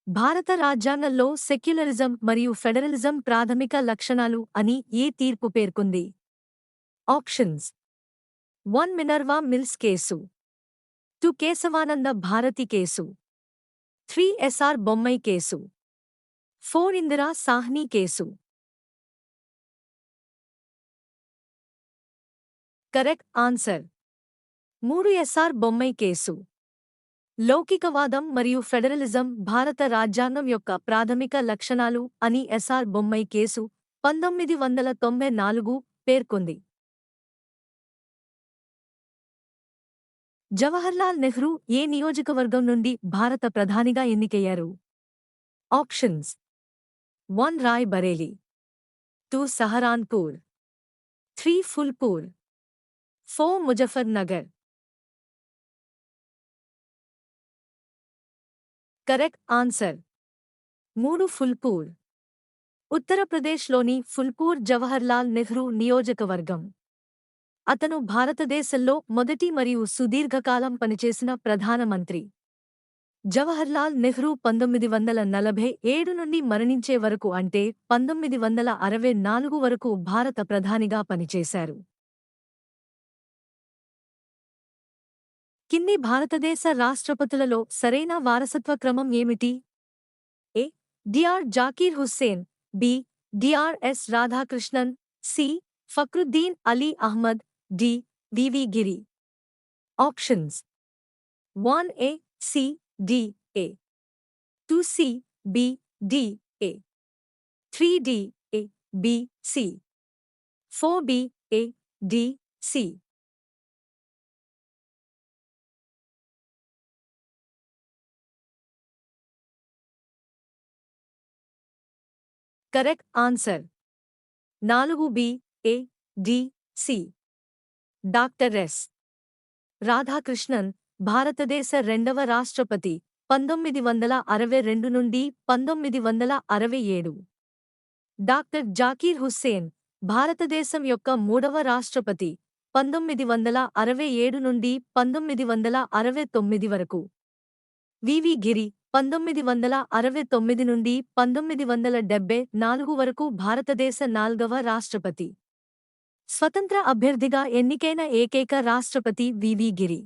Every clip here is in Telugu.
భారత రాజ్యాంగంలో సెక్యులరిజం మరియు ఫెడరలిజం ప్రాథమిక లక్షణాలు అని ఏ తీర్పు పేర్కొంది? Options: 1 Minerva Mills case, 2 Kesavananda Bharati case, 3 SR Bommai case, 4 Indira Sawhney case. Correct answer 3 SR Bommai case. లౌకికవాదం మరియు ఫెడరలిజం భారత రాజ్యాంగం యొక్క ప్రాథమిక లక్షణాలు అని ఎస్ఆర్ బొమ్మై కేసు 1994 పేర్కొంది. జవహర్లాల్ నెహ్రూ ఏ నియోజకవర్గం నుండి భారత ప్రధానిగా ఎన్నికయ్యారు? Options: 1 Rae Bareli, 2 Saharanpur, 3 Phulpur, 4 Muzaffar Nagar. Correct answer 3 Phulpur. ఉత్తరప్రదేశ్లోని ఫుల్పూర్ జవహర్లాల్ నెహ్రూ నియోజకవర్గం. అతను భారతదేశంలో మొదటి మరియు సుదీర్ఘకాలం పనిచేసిన ప్రధానమంత్రి. జవహర్లాల్ నెహ్రూ 1947 నుండి మరణించే వరకు అంటే 1964 వరకు భారత ప్రధానిగా పనిచేశారు. కింది భారతదేశ రాష్ట్రపతులలో సరైన వారసత్వ క్రమం ఏమిటి? A. Dr Zakir Hussain, B. Dr S. Radhakrishnan, C. Fakhruddin Ali Ahmed, D. VV Giri. Options: 1 A, C, D, A, 2 C, B, D, A, 3 D, A, B, C, 4 B, A, D, C. Correct answer 4 B, A, D, C. Doctor S. Radhakrishnan భారతదేశ రెండవ రాష్ట్రపతి 1962 నుండి 1967. డాక్టర్ జాకీర్ హుస్సేన్ భారతదేశం యొక్క మూడవ రాష్ట్రపతి 1967 నుండి 1969 వరకు. వివి గిరి 1969 నుండి 1974 వరకు భారతదేశ నాల్గవ రాష్ట్రపతి. స్వతంత్ర అభ్యర్థిగా ఎన్నికైన ఏకైక రాష్ట్రపతి వివి గిరి.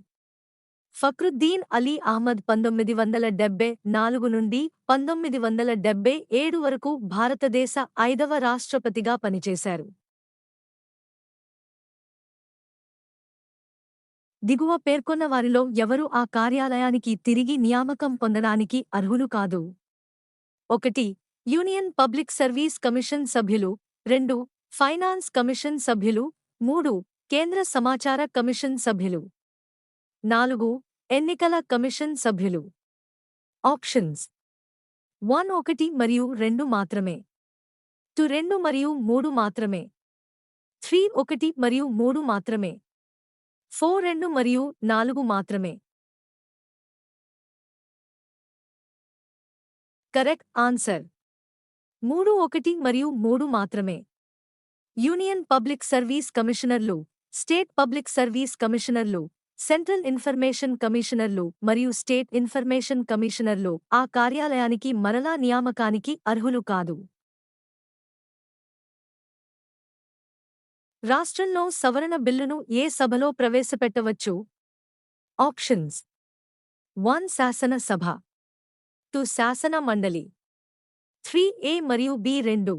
ఫక్రుద్దీన్ అలీ అహ్మద్ 1974 నుండి 1977 వరకు భారతదేశ 5వ రాష్ట్రపతిగా పనిచేశారు. దిగువ పేర్కొన్న వారిలో ఎవరు ఆ కార్యాలయానికి తిరిగి నియామకం పొందడానికి అర్హులు కాదు? 1 యూనియన్ పబ్లిక్ సర్వీస్ కమిషన్ సభ్యులు, 2 ఫైనాన్స్ కమిషన్ సభ్యులు, 3 కేంద్ర సమాచార కమిషన్ సభ్యులు, 4 ఎన్నికల కమిషన్ సభ్యులు. ఆప్షన్స్: 1 మరియు 2 మాత్రమే, 2 మరియు 3 మాత్రమే, 3 1 మరియు 3 మాత్రమే, 4 2 మరియు 4 మాత్రమే. కరెక్ట్ ఆన్సర్ 3 1 మరియు 3 మాత్రమే. యూనియన్ పబ్లిక్ సర్వీస్ కమిషనర్లు, స్టేట్ పబ్లిక్ సర్వీస్ కమిషనర్లు, సెంట్రల్ ఇన్ఫర్మేషన్ కమిషనర్లు మరియు స్టేట్ ఇన్ఫర్మేషన్ కమిషనర్లు ఆ కార్యాలయానికి మరలా నియామకానికి అర్హులు కాదు. రాష్ట్రంలో సవరణ బిల్లును ఏ సభలో ప్రవేశపెట్టవచ్చు? ఆప్షన్స్: 1 శాసన సభ, 2 శాసన మండలి, 3 ఏ మరియు బి 2,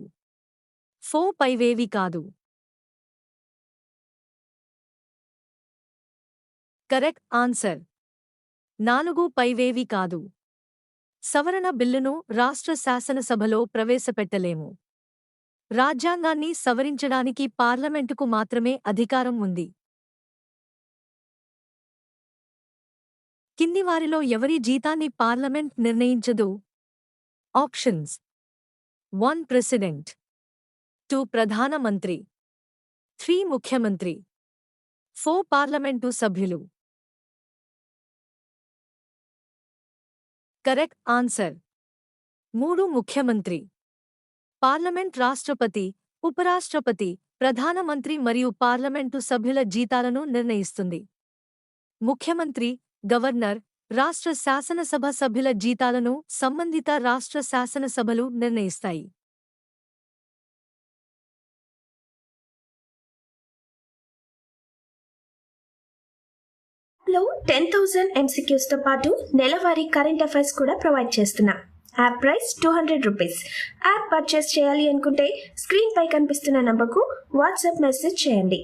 4 పైవేవి కాదు. కరెక్ట్ ఆన్సర్ 4 పైవేవి కాదు. సవరణ బిల్లును రాష్ట్ర శాసనసభలో ప్రవేశపెట్టలేము. రాజ్యాంగాన్ని సవరించడానికి పార్లమెంటుకు మాత్రమే అధికారం ఉంది. కింది వారిలో ఎవరి జీతాన్ని పార్లమెంట్ నిర్ణయించదు? ఆప్షన్స్: 1 ప్రెసిడెంట్, 2 ప్రధానమంత్రి, 3 ముఖ్యమంత్రి, 4 పార్లమెంటు సభ్యులు. కరెక్ట్ ఆన్సర్ 3 ముఖ్యమంత్రి. పార్లమెంట్ రాష్ట్రపతి, ఉపరాష్ట్రపతి, ప్రధానమంత్రి మరియు పార్లమెంటు సభ్యుల జీతాలను నిర్ణయిస్తుంది. ముఖ్యమంత్రి, గవర్నర్, రాష్ట్ర శాసనసభ సభ్యుల జీతాలను సంబంధిత రాష్ట్ర శాసనసభలు నిర్ణయిస్తాయి. లో 10,000 MCQs తో పాటు నెలవారీ కరెంట్ అఫైర్స్ కూడా ప్రొవైడ్ చేస్తున్నాం. App price ₹200. యాప్ పర్చేస్ చేయాలి అనుకుంటే స్క్రీన్ పై కనిపిస్తున్న నంబర్కు వాట్సాప్ మెసేజ్ చేయండి.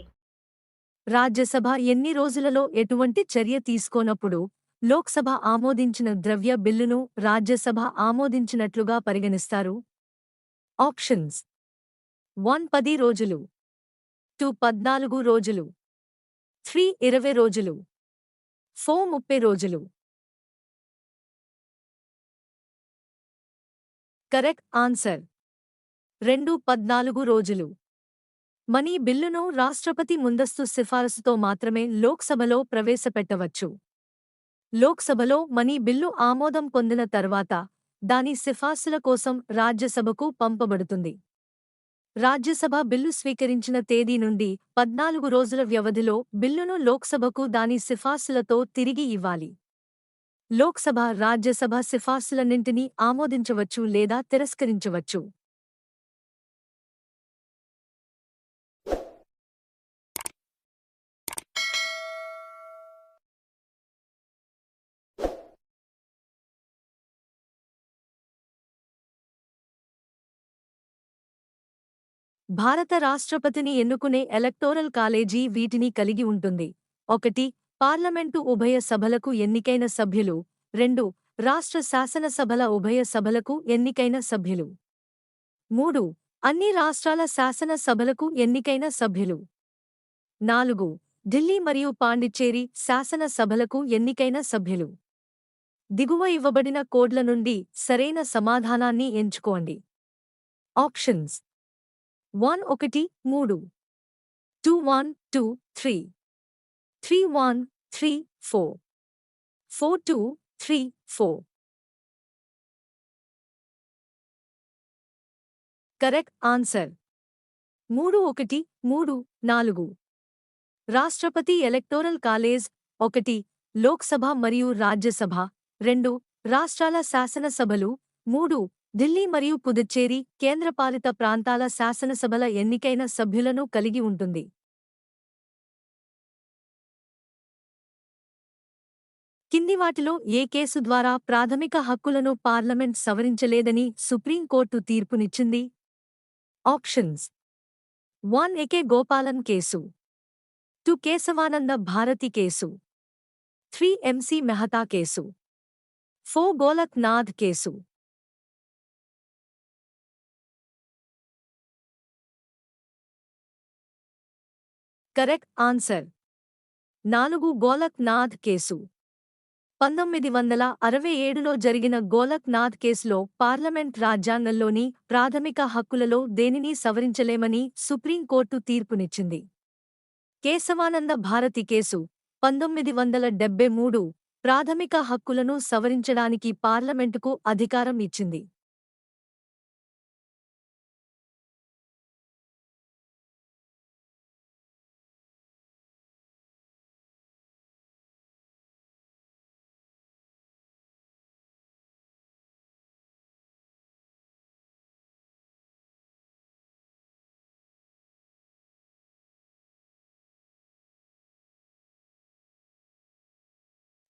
రాజ్యసభ ఎన్ని రోజులలో ఎటువంటి చర్య తీసుకోనప్పుడు లోక్సభ ఆమోదించిన ద్రవ్య బిల్లును రాజ్యసభ ఆమోదించినట్లుగా పరిగణిస్తారు? ఆప్షన్స్: 1 10 రోజులు, 2 14 రోజులు, 3 20 రోజులు, 4 30 రోజులు. కరెక్ట్ ఆన్సర్ 2 14 రోజులు. మనీ బిల్లును రాష్ట్రపతి ముందస్తు సిఫారసుతో మాత్రమే లోక్సభలో ప్రవేశపెట్టవచ్చు. లోక్సభలో మనీ బిల్లు ఆమోదం పొందిన తర్వాత దాని సిఫార్సుల కోసం రాజ్యసభకు పంపబడుతుంది. రాజ్యసభ బిల్లు స్వీకరించిన తేదీ నుండి 14 రోజుల వ్యవధిలో బిల్లును లోక్సభకు దాని సిఫార్సులతో తిరిగి ఇవ్వాలి. లోక్సభ రాజ్యసభ సిఫార్సులన్నింటినీ ఆమోదించవచ్చు లేదా తిరస్కరించవచ్చు. భారత రాష్ట్రపతిని ఎన్నుకునే ఎలక్టోరల్ కాలేజీ వీటిని కలిగి ఉంటుంది. 1 పార్లమెంటు ఉభయ సభలకు ఎన్నికైన సభ్యులు. 2 రాష్ట్ర శాసనసభల ఉభయ సభలకు ఎన్నికైన సభ్యులు. 3 అన్ని రాష్ట్రాల శాసన సభలకు ఎన్నికైన సభ్యులు. 4 ఢిల్లీ మరియు పాండిచ్చేరి శాసన సభలకు ఎన్నికైన సభ్యులు. దిగువ ఇవ్వబడిన కోడ్ల నుండి సరైన సమాధానాన్ని ఎంచుకోండి. ఆప్షన్స్: 1 1 3, 2 1 2 3, 3 1 3 4, 4 2 3 4. Correct answer 3 1 3 4. రాష్ట్రపతి ఎలక్టోరల్ కాలేజ్ 1 లోక్సభ మరియు రాజ్యసభ, 2 రాష్ట్రాల శాసనసభలు, 3 ఢిల్లీ మరియు పుదుచ్చేరి కేంద్రపాలిత ప్రాంతాల శాసనసభల ఎన్నికైన సభ్యులను కలిగి ఉంటుంది. కింది వాటిలో ఏ కేసు ద్వారా ప్రాథమిక హక్కులను పార్లమెంట్ సవరించలేదని సుప్రీంకోర్టు తీర్పునిచ్చింది? Options: 1 AK Gopalan case, 2 Kesavananda Bharati case, 3 MC Mehta case, 4 Golak Nath case. Correct answer 4 Golak Nath case. 1967లో జరిగిన గోలక్ నాథ్ కేసులో పార్లమెంట్ రాజ్యాంగంలోని ప్రాథమిక హక్కులలో దేనినీ సవరించలేమని సుప్రీంకోర్టు తీర్పునిచ్చింది. కేశవానంద భారతి కేసు 1973 ప్రాథమిక హక్కులను సవరించడానికి పార్లమెంటుకు అధికారం ఇచ్చింది.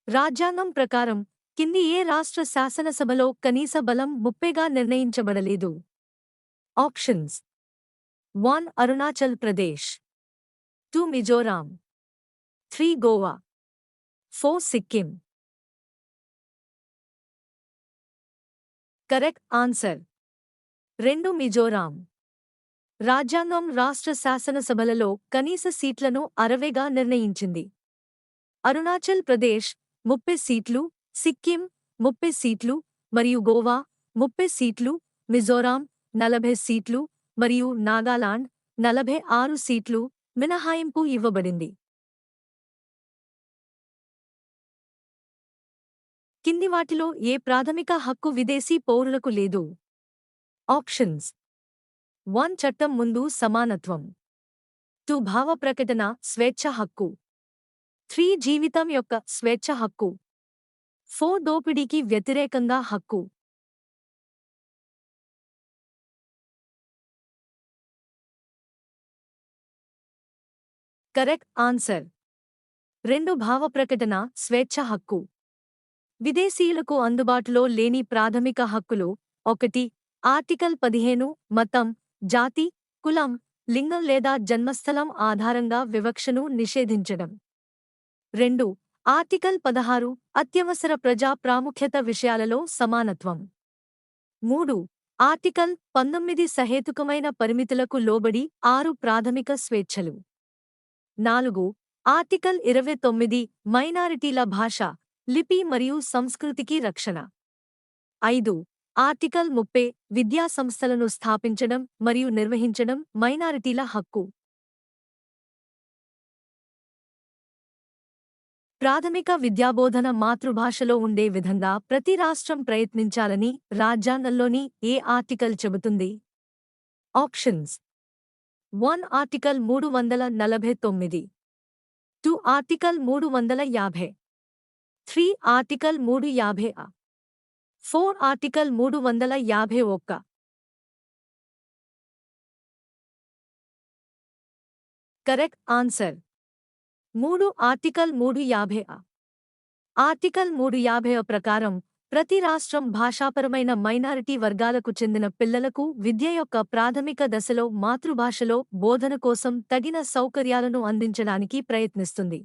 రాజ్యాంగం ప్రకారం కింది ఏ రాష్ట్ర శాసనసభలో కనీస బలం 30గా నిర్ణయించబడలేదు? Options: 1 Arunachal Pradesh, 2 Mizoram, 3 Goa, 4 Sikkim. Correct answer 2 Mizoram. రాజ్యాంగం రాష్ట్ర శాసనసభలలో కనీస సీట్లను 60గా నిర్ణయించింది. అరుణాచల్ ప్రదేశ్ 30 సీట్లు, సిక్కిం 30 సీట్లు మరియు గోవా 30 సీట్లు, మిజోరాం 40 సీట్లు మరియు నాగాలాండ్ 46 సీట్లు మినహాయింపు ఇవ్వబడింది. కింది వాటిలో ఏ ప్రాథమిక హక్కు విదేశీ పౌరులకు లేదు? ఆప్షన్స్: 1 చట్టం ముందు సమానత్వం, 2 భావ ప్రకటన స్వేచ్ఛ హక్కు, 3 జీవితం యొక్క స్వేచ్ఛ హక్కు, దోపిడీకి వ్యతిరేకంగా హక్కు. Correct answer. 2 భావప్రకటన స్వేచ్ఛ హక్కు. విదేశీయులకు అందుబాటులో లేని ప్రాథమిక హక్కులు. 1. ఆర్టికల్ 15 మతం, జాతి, కులం, లింగం లేదా జన్మస్థలం ఆధారంగా వివక్షను నిషేధించడం. 2. ఆర్టికల్ 16 అత్యవసర ప్రజా ప్రాముఖ్యత విషయాలలో సమానత్వం. 3. ఆర్టికల్ 19 సహేతుకమైన పరిమితులకు లోబడి 6 ప్రాథమిక స్వేచ్ఛలు. 4. ఆర్టికల్ 29 మైనారిటీల భాష, లిపి మరియు సంస్కృతికి రక్షణ. 5. ఆర్టికల్ 30 విద్యా సంస్థలను స్థాపించడం మరియు నిర్వహించడం మైనారిటీల హక్కు. ప్రాథమిక విద్యాబోధన మాతృభాషలో ఉండే విధంగా ప్రతి రాష్ట్రం ప్రయత్నించాలని రాజ్యాంగంలోని ఏ ఆర్టికల్ చెబుతుంది? Options: 1. Article 349, 2. Article 350, 3. Article 350A, 4. Article 351. Correct answer. 3. Article 350A. Article 350 ప్రకారం ప్రతి రాష్ట్రం భాషాపరమైన మైనారిటీ వర్గాలకు చెందిన పిల్లలకు విద్య యొక్క ప్రాథమిక దశలో మాతృభాషలో బోధన కోసం తగిన సౌకర్యాలను అందించడానికి ప్రయత్నిస్తుంది.